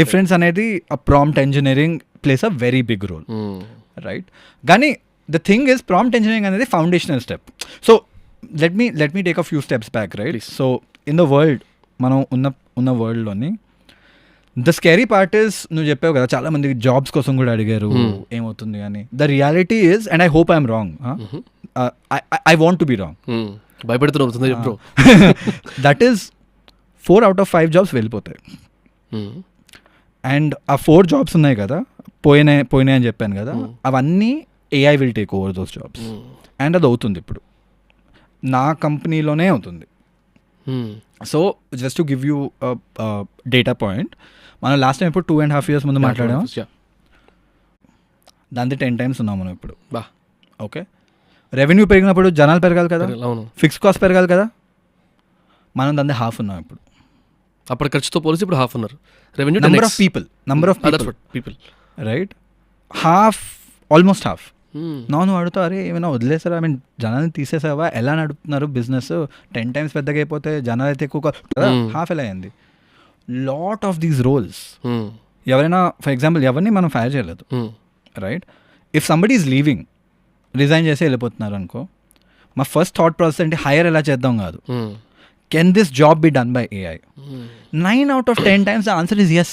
Difference అనేది prompt engineering plays a very big role, right? కానీ the thing is prompt engineering అనేది foundational step. So let me take a few steps back, right? So in the world, మనం ఉన్న వరల్డ్లోని the scary part is, నువ్వు చెప్పావు కదా చాలా మంది జాబ్స్ కోసం కూడా అడిగారు ఏమవుతుంది అని. The reality is, and I hope I'm wrong, I want to be wrong, భయపెడుతున్నా, that is 4 out of 5 jobs వెళ్ళిపోతాయి. అండ్ ఆ 4 జాబ్స్ ఉన్నాయి కదా, పోయినాయి అని చెప్పాను కదా, అవన్నీ AI will take over those jobs. And అది అవుతుంది ఇప్పుడు, నా కంపెనీలోనే అవుతుంది. So just to give you data point, మనం లాస్ట్ టైం ఇప్పుడు 2.5 years ముందు మాట్లాడాము, దాంతో 10 times ఉన్నాం మనం ఇప్పుడు. ఓకే, రెవెన్యూ పెరిగినప్పుడు జనాలు పెరగాలి కదా, ఫిక్స్ కాస్ట్ పెరగాలి కదా, మనం దాన్ని హాఫ్ ఉన్నాం ఇప్పుడు. అప్పుడు ఖర్చుతో పోలిసి ఇప్పుడు హాఫ్ ఉన్నారు. Revenue number of people right, half, almost half. నువ్వు అడుగుతావు, అరే ఏమైనా వదిలేసారా, ఐ మీన్ జనాన్ని తీసేసావా, ఎలా నడుపుతున్నారు బిజినెస్, 10 times పెద్దగా అయిపోతే జనాలు అయితే ఎక్కువ, హాఫ్ ఎలా అయింది. లాట్ ఆఫ్ దీస్ రోల్స్, ఎవరైనా ఫర్ ఎగ్జాంపుల్ ఎవరిని మనం ఫైర్ చేయలేదు, right? If somebody is leaving, resign చేసి వెళ్ళిపోతున్నారు అనుకో, మా ఫస్ట్ థాట్ ప్రాసెస్ అంటే హైర్ ఎలా చేద్దాం కాదు, can this job be done by AI? 9 out of 10 times the answer is yes.